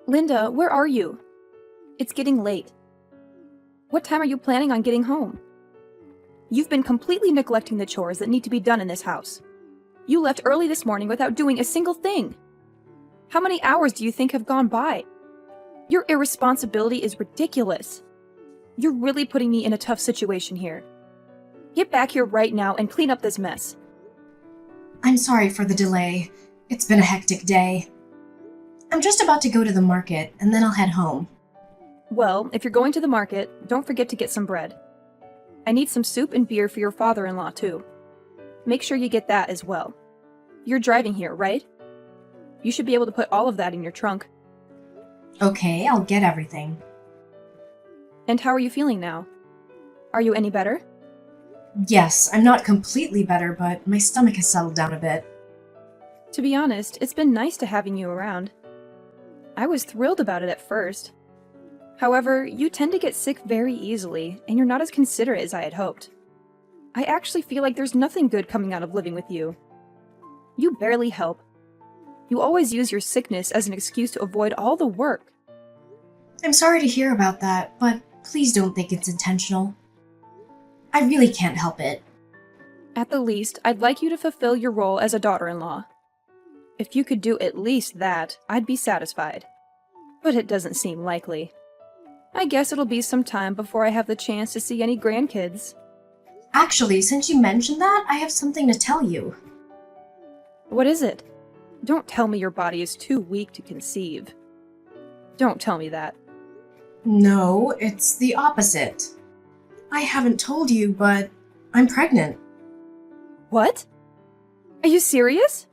Linda, where are you? It's getting late. What time are you planning on getting home? You've been completely neglecting the chores that need to be done in this house. You left early this morning without doing a single thing. How many hours do you think have gone by? Your irresponsibility is ridiculous. You're really putting me in a tough situation here. Get back here right now and clean up this mess. I'm sorry for the delay. It's been a hectic day. I'm just about to go to the market, and then I'll head home. Well, if you're going to the market, don't forget to get some bread. I need some soup and beer for your father-in-law, too. Make sure you get that as well. You're driving here, right? You should be able to put all of that in your trunk. Okay, I'll get everything. And how are you feeling now? Are you any better? Yes, I'm not completely better, but my stomach has settled down a bit. To be honest, it's been nice to having you around. I was thrilled about it at first. However, you tend to get sick very easily, and you're not as considerate as I had hoped. I actually feel like there's nothing good coming out of living with you. You barely help. You always use your sickness as an excuse to avoid all the work. I'm sorry to hear about that, but please don't think it's intentional. I really can't help it. At the least, I'd like you to fulfill your role as a daughter-in-law. If you could do at least that, I'd be satisfied. But it doesn't seem likely. I guess it'll be some time before I have the chance to see any grandkids. Actually, since you mentioned that, I have something to tell you. What is it? Don't tell me your body is too weak to conceive. Don't tell me that. No, it's the opposite. I haven't told you, but I'm pregnant. What? Are you serious?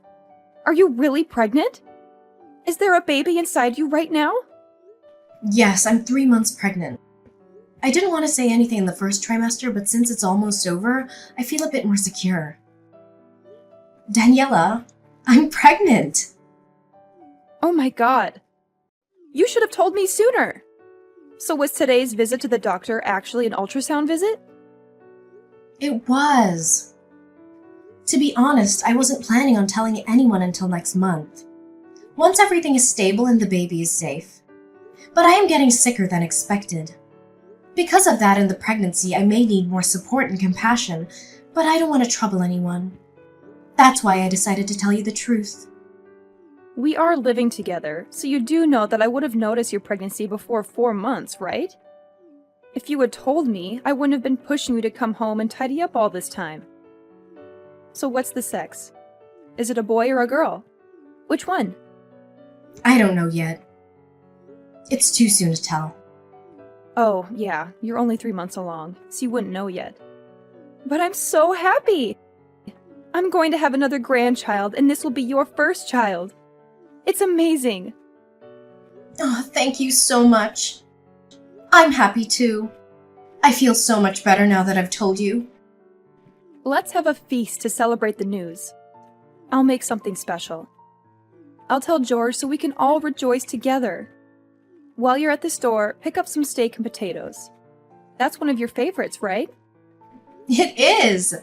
Are you really pregnant? Is there a baby inside you right now? Yes, I'm 3 months pregnant. I didn't want to say anything in the first trimester, but since it's almost over, I feel a bit more secure. Daniela, I'm pregnant! Oh my god. You should have told me sooner. So was today's visit to the doctor actually an ultrasound visit? It was. To be honest, I wasn't planning on telling anyone until next month. Once everything is stable and the baby is safe. But I am getting sicker than expected. Because of that and the pregnancy, I may need more support and compassion, but I don't want to trouble anyone. That's why I decided to tell you the truth. We are living together, so you do know that I would have noticed your pregnancy before 4 months, right? If you had told me, I wouldn't have been pushing you to come home and tidy up all this time. So what's the sex? Is it a boy or a girl? Which one? I don't know yet. It's too soon to tell. Oh, yeah, you're only 3 months along, so you wouldn't know yet. But I'm so happy! I'm going to have another grandchild, and this will be your first child. It's amazing! Oh, thank you so much. I'm happy too. I feel so much better now that I've told you. Let's have a feast to celebrate the news. I'll make something special. I'll tell George so we can all rejoice together. While you're at the store, pick up some steak and potatoes. That's one of your favorites, right? It is!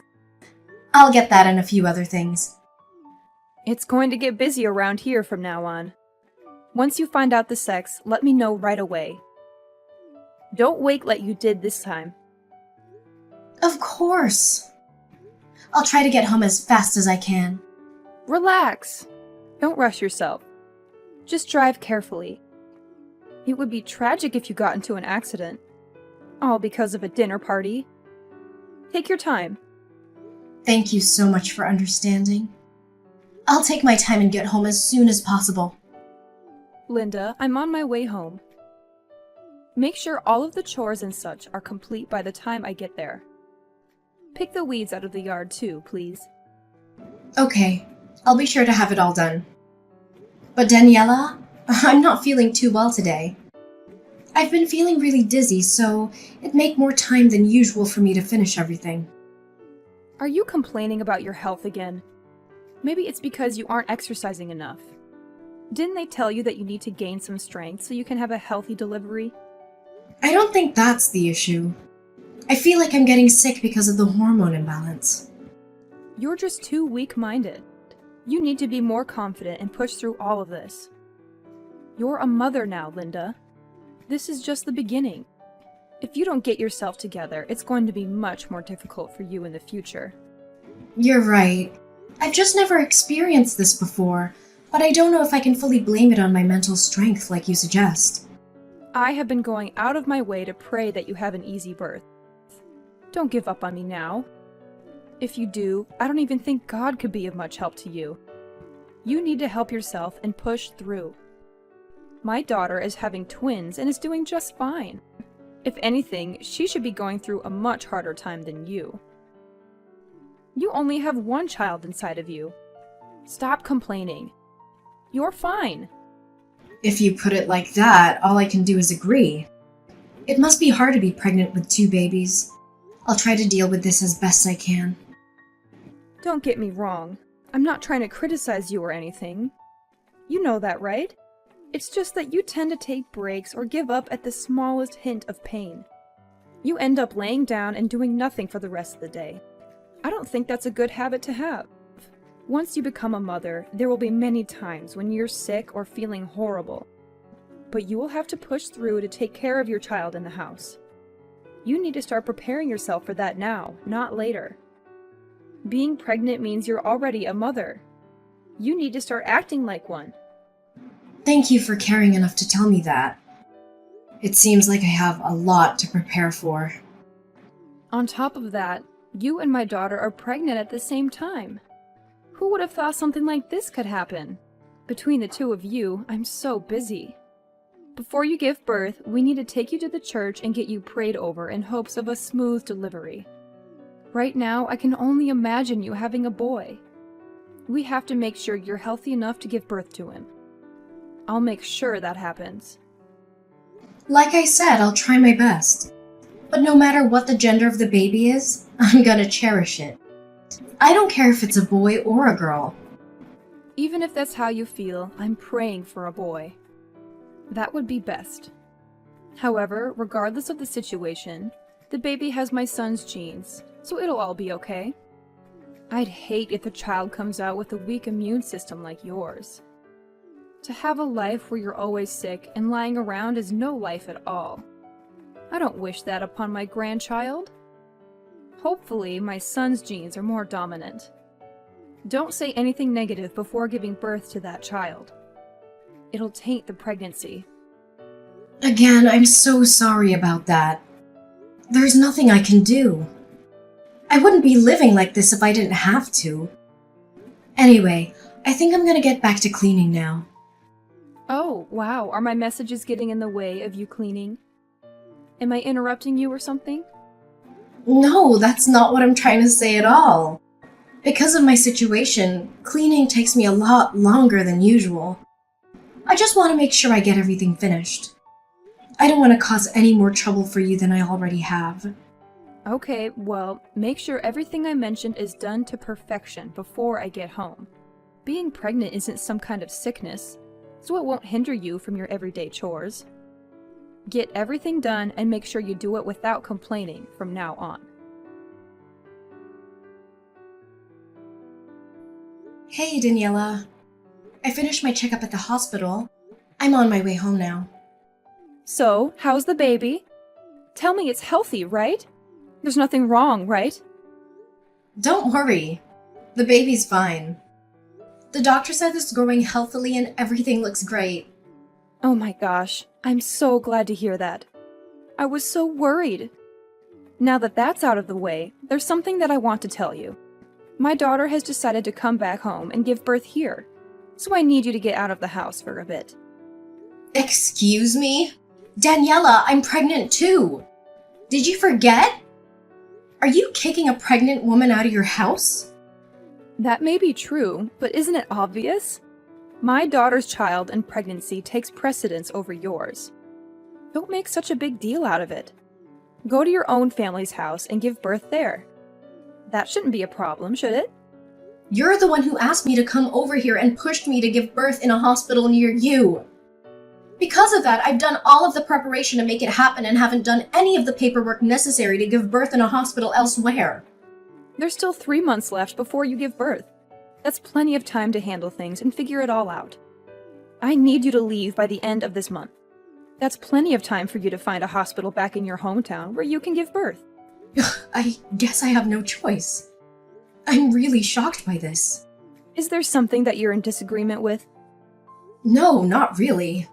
I'll get that and a few other things. It's going to get busy around here from now on. Once you find out the sex, let me know right away. Don't wait like you did this time. Of course. I'll try to get home as fast as I can. Relax. Don't rush yourself. Just drive carefully. It would be tragic if you got into an accident. All because of a dinner party. Take your time. Thank you so much for understanding. I'll take my time and get home as soon as possible. Linda, I'm on my way home. Make sure all of the chores and such are complete by the time I get there. Pick the weeds out of the yard too, please. Okay, I'll be sure to have it all done. But Daniela, I'm not feeling too well today. I've been feeling really dizzy, so it'd make more time than usual for me to finish everything. Are you complaining about your health again? Maybe it's because you aren't exercising enough. Didn't they tell you that you need to gain some strength so you can have a healthy delivery? I don't think that's the issue. I feel like I'm getting sick because of the hormone imbalance. You're just too weak-minded. You need to be more confident and push through all of this. You're a mother now, Linda. This is just the beginning. If you don't get yourself together, it's going to be much more difficult for you in the future. You're right. I've just never experienced this before, but I don't know if I can fully blame it on my mental strength like you suggest. I have been going out of my way to pray that you have an easy birth. Don't give up on me now. If you do, I don't even think God could be of much help to you. You need to help yourself and push through. My daughter is having twins and is doing just fine. If anything, she should be going through a much harder time than you. You only have one child inside of you. Stop complaining. You're fine. If you put it like that, all I can do is agree. It must be hard to be pregnant with 2 babies. I'll try to deal with this as best I can. Don't get me wrong. I'm not trying to criticize you or anything. You know that, right? It's just that you tend to take breaks or give up at the smallest hint of pain. You end up laying down and doing nothing for the rest of the day. I don't think that's a good habit to have. Once you become a mother, there will be many times when you're sick or feeling horrible. But you will have to push through to take care of your child in the house. You need to start preparing yourself for that now, not later. Being pregnant means you're already a mother. You need to start acting like one. Thank you for caring enough to tell me that. It seems like I have a lot to prepare for. On top of that, you and my daughter are pregnant at the same time. Who would have thought something like this could happen? Between the two of you, I'm so busy. Before you give birth, we need to take you to the church and get you prayed over in hopes of a smooth delivery. Right now, I can only imagine you having a boy. We have to make sure you're healthy enough to give birth to him. I'll make sure that happens. Like I said, I'll try my best. But no matter what the gender of the baby is, I'm gonna cherish it. I don't care if it's a boy or a girl. Even if that's how you feel, I'm praying for a boy. That would be best. However, regardless of the situation, the baby has my son's genes, so it'll all be okay. I'd hate if the child comes out with a weak immune system like yours. To have a life where you're always sick and lying around is no life at all. I don't wish that upon my grandchild. Hopefully, my son's genes are more dominant. Don't say anything negative before giving birth to that child. It'll taint the pregnancy. Again, I'm so sorry about that. There's nothing I can do. I wouldn't be living like this if I didn't have to. Anyway, I think I'm gonna get back to cleaning now. Oh, wow, are my messages getting in the way of you cleaning? Am I interrupting you or something? No, that's not what I'm trying to say at all. Because of my situation, cleaning takes me a lot longer than usual. I just want to make sure I get everything finished. I don't want to cause any more trouble for you than I already have. Okay, well, make sure everything I mentioned is done to perfection before I get home. Being pregnant isn't some kind of sickness, so it won't hinder you from your everyday chores. Get everything done and make sure you do it without complaining from now on. Hey, Daniela. I finished my checkup at the hospital. I'm on my way home now. So, how's the baby? Tell me it's healthy, right? There's nothing wrong, right? Don't worry. The baby's fine. The doctor said it's growing healthily and everything looks great. Oh my gosh, I'm so glad to hear that. I was so worried. Now that that's out of the way, there's something that I want to tell you. My daughter has decided to come back home and give birth here, so I need you to get out of the house for a bit. Excuse me? Daniela, I'm pregnant too. Did you forget? Are you kicking a pregnant woman out of your house? That may be true, but isn't it obvious? My daughter's child and pregnancy takes precedence over yours. Don't make such a big deal out of it. Go to your own family's house and give birth there. That shouldn't be a problem, should it? You're the one who asked me to come over here and pushed me to give birth in a hospital near you. Because of that, I've done all of the preparation to make it happen and haven't done any of the paperwork necessary to give birth in a hospital elsewhere. There's still 3 months left before you give birth. That's plenty of time to handle things and figure it all out. I need you to leave by the end of this month. That's plenty of time for you to find a hospital back in your hometown where you can give birth. I guess I have no choice. I'm really shocked by this. Is there something that you're in disagreement with? No, not really.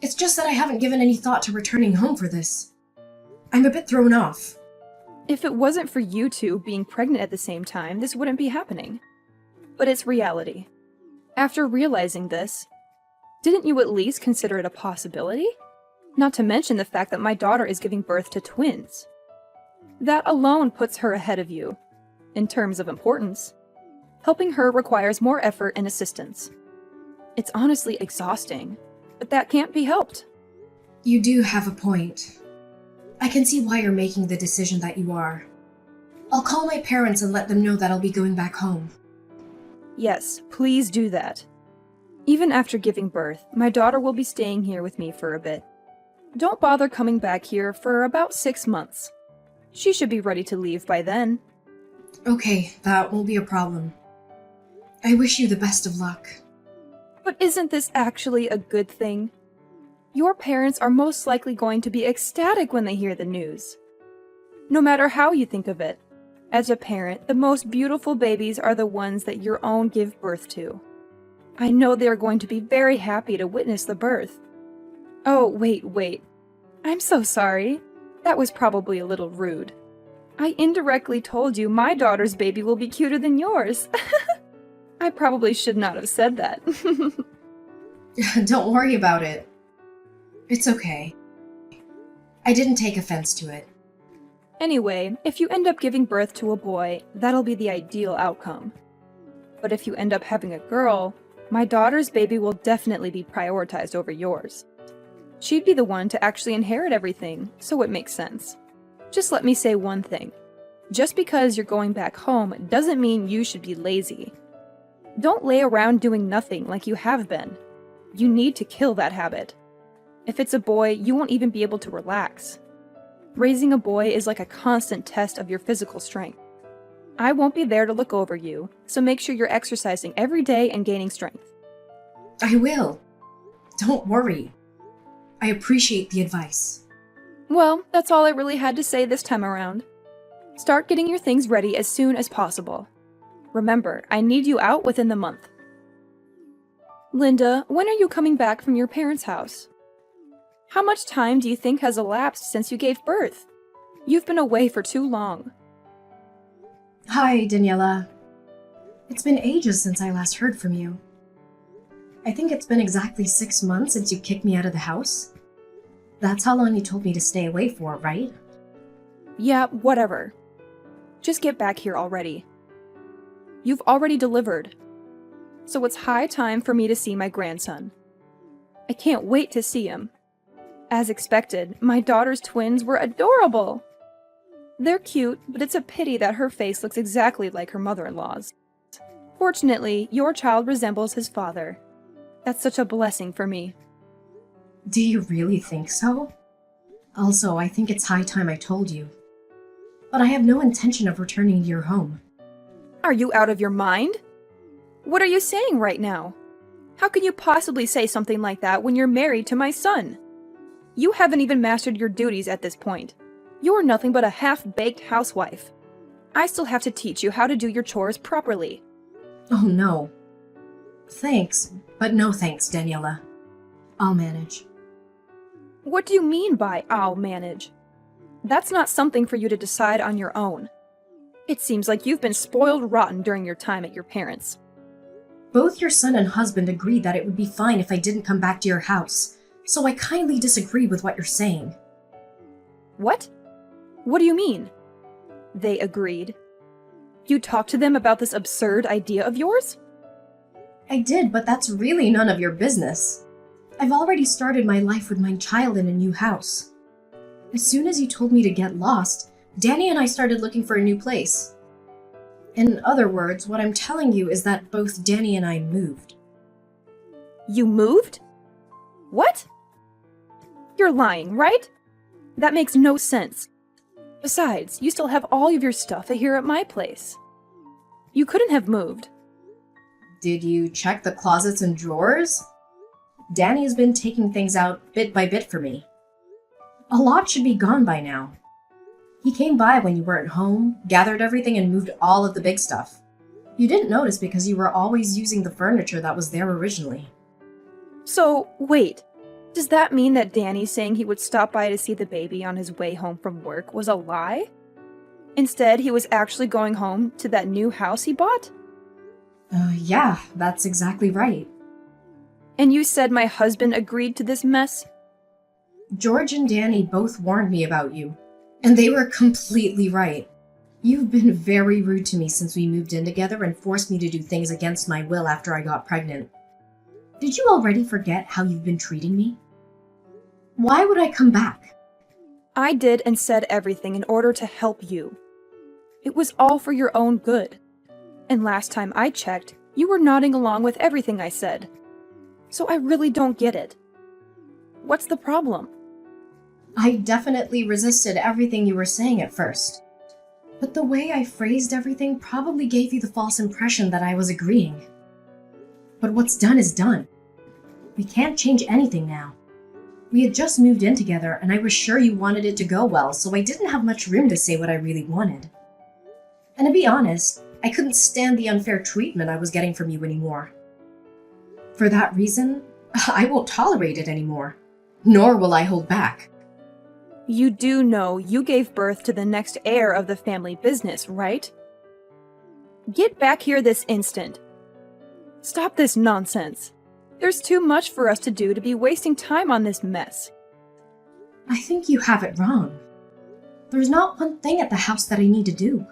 It's just that I haven't given any thought to returning home for this. I'm a bit thrown off. If it wasn't for you two being pregnant at the same time, this wouldn't be happening. But it's reality. After realizing this, didn't you at least consider it a possibility? Not to mention the fact that my daughter is giving birth to twins. That alone puts her ahead of you, in terms of importance. Helping her requires more effort and assistance. It's honestly exhausting, but that can't be helped. You do have a point. I can see why you're making the decision that you are. I'll call my parents and let them know that I'll be going back home. Yes, please do that. Even after giving birth, my daughter will be staying here with me for a bit. Don't bother coming back here for about 6 months. She should be ready to leave by then. Okay, that won't be a problem. I wish you the best of luck. But isn't this actually a good thing? Your parents are most likely going to be ecstatic when they hear the news. No matter how you think of it, as a parent, the most beautiful babies are the ones that your own give birth to. I know they are going to be very happy to witness the birth. Oh, wait. I'm so sorry. That was probably a little rude. I indirectly told you my daughter's baby will be cuter than yours. I probably should not have said that. Don't worry about it. It's okay. I didn't take offense to it. Anyway, if you end up giving birth to a boy, that'll be the ideal outcome. But if you end up having a girl, my daughter's baby will definitely be prioritized over yours. She'd be the one to actually inherit everything, so it makes sense. Just let me say one thing. Just because you're going back home doesn't mean you should be lazy. Don't lay around doing nothing like you have been. You need to kill that habit. If it's a boy, you won't even be able to relax. Raising a boy is like a constant test of your physical strength. I won't be there to look over you, so make sure you're exercising every day and gaining strength. I will. Don't worry. I appreciate the advice. Well, that's all I really had to say this time around. Start getting your things ready as soon as possible. Remember, I need you out within the month. Linda, when are you coming back from your parents' house? How much time do you think has elapsed since you gave birth? You've been away for too long. Hi, Daniela. It's been ages since I last heard from you. I think it's been exactly 6 months since you kicked me out of the house. That's how long you told me to stay away for, right? Yeah, whatever. Just get back here already. You've already delivered. So it's high time for me to see my grandson. I can't wait to see him. As expected, my daughter's twins were adorable. They're cute, but it's a pity that her face looks exactly like her mother-in-law's. Fortunately, your child resembles his father. That's such a blessing for me. Do you really think so? Also, I think it's high time I told you. But I have no intention of returning to your home. Are you out of your mind? What are you saying right now? How can you possibly say something like that when you're married to my son? You haven't even mastered your duties at this point. You're nothing but a half-baked housewife. I still have to teach you how to do your chores properly. Oh no. Thanks, but no thanks, Daniela. I'll manage. What do you mean by I'll manage? That's not something for you to decide on your own. It seems like you've been spoiled rotten during your time at your parents'. Both your son and husband agreed that it would be fine if I didn't come back to your house, so I kindly disagree with what you're saying. What? What do you mean? They agreed. You talked to them about this absurd idea of yours? I did, but that's really none of your business. I've already started my life with my child in a new house. As soon as you told me to get lost, Danny and I started looking for a new place. In other words, what I'm telling you is that both Danny and I moved. You moved? What? You're lying, right? That makes no sense. Besides, you still have all of your stuff here at my place. You couldn't have moved. Did you check the closets and drawers? Danny has been taking things out bit by bit for me. A lot should be gone by now. He came by when you weren't home, gathered everything, and moved all of the big stuff. You didn't notice because you were always using the furniture that was there originally. So, wait. Does that mean that Danny saying he would stop by to see the baby on his way home from work was a lie? Instead, he was actually going home to that new house he bought? Yeah, that's exactly right. And you said my husband agreed to this mess? George and Danny both warned me about you, and they were completely right. You've been very rude to me since we moved in together and forced me to do things against my will after I got pregnant. Did you already forget how you've been treating me? Why would I come back? I did and said everything in order to help you. It was all for your own good. And last time I checked, you were nodding along with everything I said. So I really don't get it. What's the problem? I definitely resisted everything you were saying at first. But the way I phrased everything probably gave you the false impression that I was agreeing. But what's done is done. We can't change anything now. We had just moved in together, and I was sure you wanted it to go well, so I didn't have much room to say what I really wanted. And to be honest, I couldn't stand the unfair treatment I was getting from you anymore. For that reason, I won't tolerate it anymore. Nor will I hold back. You do know you gave birth to the next heir of the family business, right? Get back here this instant. Stop this nonsense. There's too much for us to do to be wasting time on this mess. I think you have it wrong. There's not one thing at the house that I need to do.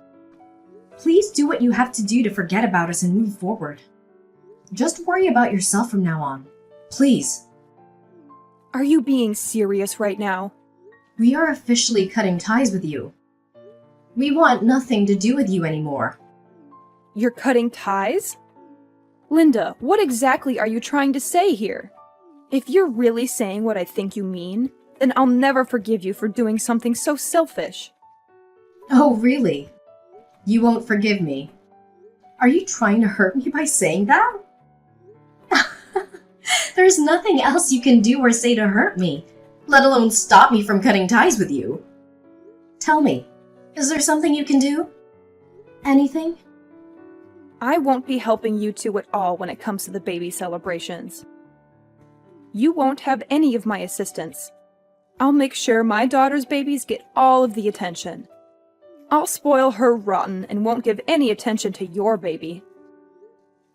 Please do what you have to do to forget about us and move forward. Just worry about yourself from now on. Please. Are you being serious right now? We are officially cutting ties with you. We want nothing to do with you anymore. You're cutting ties? Linda, what exactly are you trying to say here? If you're really saying what I think you mean, then I'll never forgive you for doing something so selfish. Oh, really? You won't forgive me? Are you trying to hurt me by saying that? There's nothing else you can do or say to hurt me, let alone stop me from cutting ties with you. Tell me, is there something you can do? Anything? I won't be helping you two at all when it comes to the baby celebrations. You won't have any of my assistance. I'll make sure my daughter's babies get all of the attention. I'll spoil her rotten and won't give any attention to your baby.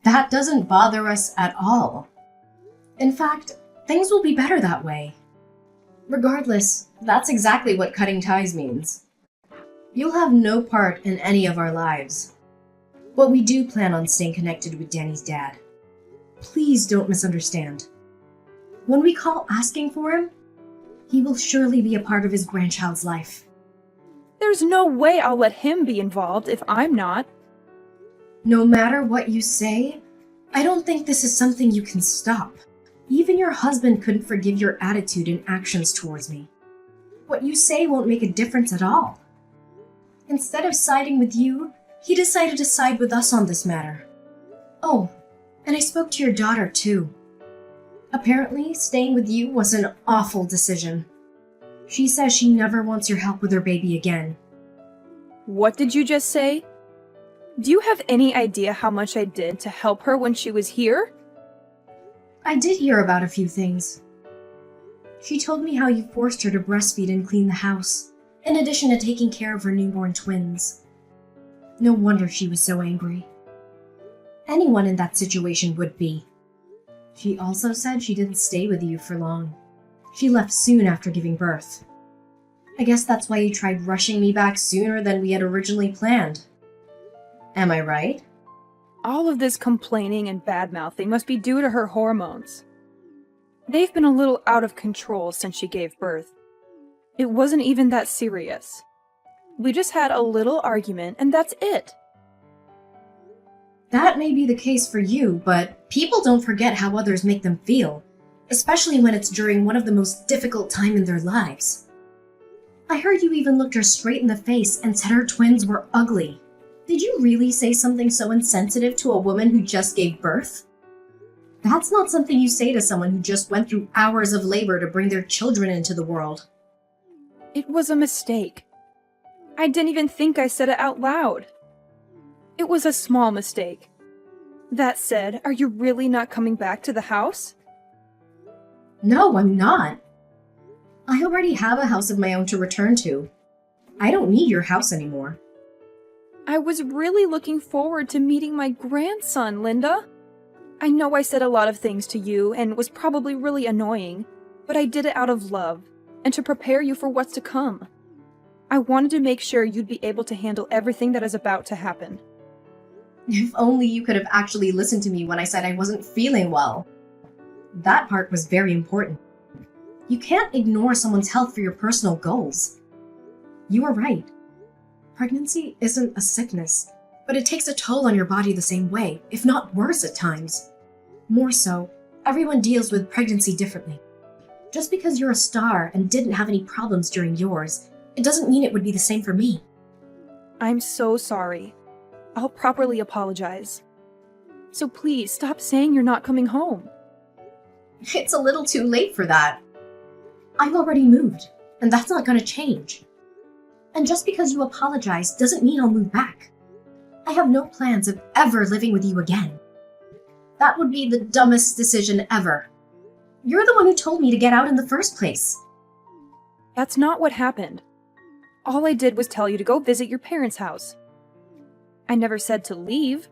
That doesn't bother us at all. In fact, things will be better that way. Regardless, that's exactly what cutting ties means. You'll have no part in any of our lives. But we do plan on staying connected with Danny's dad. Please don't misunderstand. When we call asking for him, he will surely be a part of his grandchild's life. There's no way I'll let him be involved if I'm not. No matter what you say, I don't think this is something you can stop. Even your husband couldn't forgive your attitude and actions towards me. What you say won't make a difference at all. Instead of siding with you, he decided to side with us on this matter. Oh, and I spoke to your daughter too. Apparently, staying with you was an awful decision. She says she never wants your help with her baby again. What did you just say? Do you have any idea how much I did to help her when she was here? I did hear about a few things. She told me how you forced her to breastfeed and clean the house, in addition to taking care of her newborn twins. No wonder she was so angry. Anyone in that situation would be. She also said she didn't stay with you for long. She left soon after giving birth. I guess that's why you tried rushing me back sooner than we had originally planned. Am I right? All of this complaining and bad-mouthing must be due to her hormones. They've been a little out of control since she gave birth. It wasn't even that serious. We just had a little argument and that's it. That may be the case for you, but people don't forget how others make them feel, especially when it's during one of the most difficult times in their lives. I heard you even looked her straight in the face and said her twins were ugly. Did you really say something so insensitive to a woman who just gave birth? That's not something you say to someone who just went through hours of labor to bring their children into the world. It was a mistake. I didn't even think I said it out loud. It was a small mistake. That said, are you really not coming back to the house? No, I'm not. I already have a house of my own to return to. I don't need your house anymore. I was really looking forward to meeting my grandson, Linda. I know I said a lot of things to you and was probably really annoying, but I did it out of love and to prepare you for what's to come. I wanted to make sure you'd be able to handle everything that is about to happen. If only you could have actually listened to me when I said I wasn't feeling well. That part was very important. You can't ignore someone's health for your personal goals. You are right. Pregnancy isn't a sickness, but it takes a toll on your body the same way, if not worse at times. More so, everyone deals with pregnancy differently. Just because you're a star and didn't have any problems during yours, it doesn't mean it would be the same for me. I'm so sorry. I'll properly apologize. So please stop saying you're not coming home. It's a little too late for that. I've already moved, and that's not going to change. And just because you apologize doesn't mean I'll move back. I have no plans of ever living with you again. That would be the dumbest decision ever. You're the one who told me to get out in the first place. That's not what happened. All I did was tell you to go visit your parents' house. I never said to leave.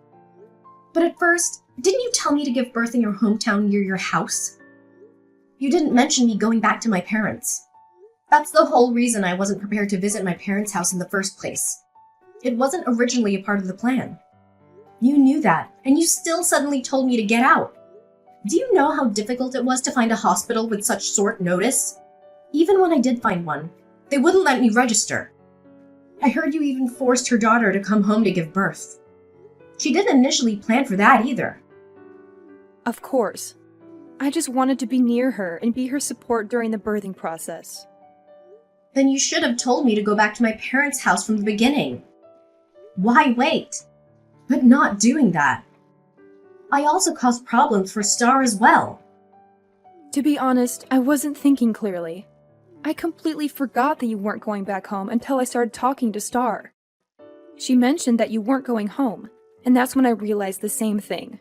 But at first, didn't you tell me to give birth in your hometown near your house? You didn't mention me going back to my parents. That's the whole reason I wasn't prepared to visit my parents' house in the first place. It wasn't originally a part of the plan. You knew that, and you still suddenly told me to get out. Do you know how difficult it was to find a hospital with such short notice? Even when I did find one, they wouldn't let me register. I heard you even forced her daughter to come home to give birth. She didn't initially plan for that either. Of course. I just wanted to be near her and be her support during the birthing process. Then you should have told me to go back to my parents' house from the beginning. Why wait? But not doing that. I also caused problems for Star as well. To be honest, I wasn't thinking clearly. I completely forgot that you weren't going back home until I started talking to Star. She mentioned that you weren't going home, and that's when I realized the same thing.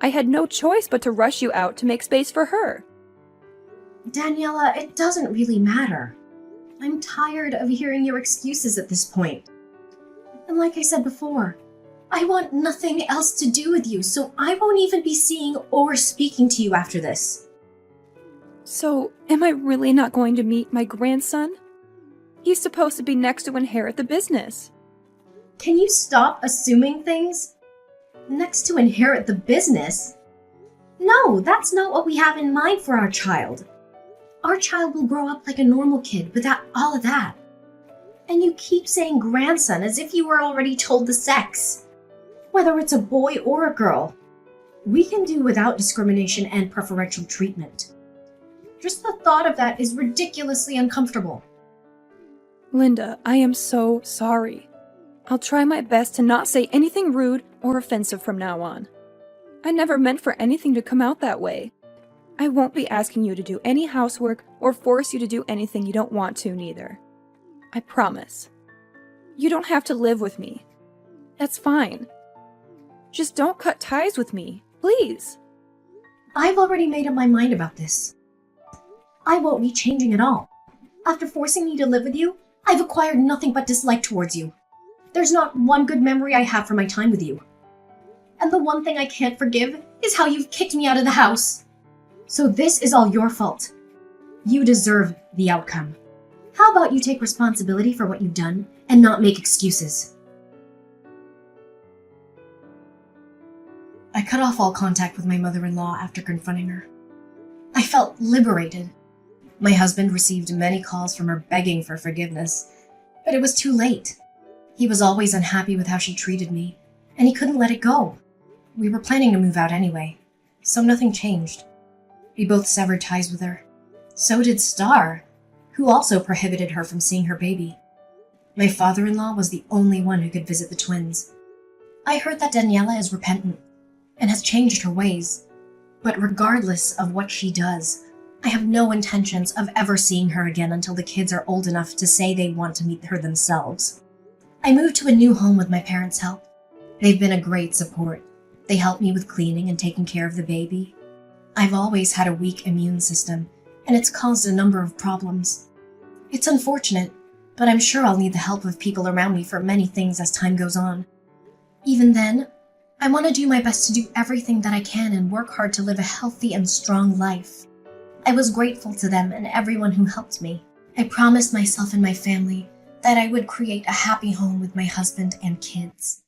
I had no choice but to rush you out to make space for her. Daniela, it doesn't really matter. I'm tired of hearing your excuses at this point. And like I said before, I want nothing else to do with you, so I won't even be seeing or speaking to you after this. So, am I really not going to meet my grandson? He's supposed to be next to inherit the business. Can you stop assuming things? Next to inherit the business? No, that's not what we have in mind for our child. Our child will grow up like a normal kid without all of that. And you keep saying grandson as if you were already told the sex. Whether it's a boy or a girl, we can do without discrimination and preferential treatment. Just the thought of that is ridiculously uncomfortable. Linda, I am so sorry. I'll try my best to not say anything rude or offensive from now on. I never meant for anything to come out that way. I won't be asking you to do any housework or force you to do anything you don't want to, neither. I promise. You don't have to live with me. That's fine. Just don't cut ties with me, please. I've already made up my mind about this. I won't be changing at all. After forcing me to live with you, I've acquired nothing but dislike towards you. There's not one good memory I have from my time with you. And the one thing I can't forgive is how you've kicked me out of the house. So this is all your fault. You deserve the outcome. How about you take responsibility for what you've done and not make excuses? I cut off all contact with my mother-in-law after confronting her. I felt liberated. My husband received many calls from her begging for forgiveness, but it was too late. He was always unhappy with how she treated me, and he couldn't let it go. We were planning to move out anyway, so nothing changed. We both severed ties with her. So did Star, who also prohibited her from seeing her baby. My father-in-law was the only one who could visit the twins. I heard that Daniela is repentant and has changed her ways, But regardless of what she does, I have no intentions of ever seeing her again until the kids are old enough to say they want to meet her themselves. I moved to a new home with my parents' help. They've been a great support. They help me with cleaning and taking care of the baby. I've always had a weak immune system, and it's caused a number of problems. It's unfortunate, but I'm sure I'll need the help of people around me for many things as time goes on. Even then, I want to do my best to do everything that I can and work hard to live a healthy and strong life. I was grateful to them and everyone who helped me. I promised myself and my family that I would create a happy home with my husband and kids.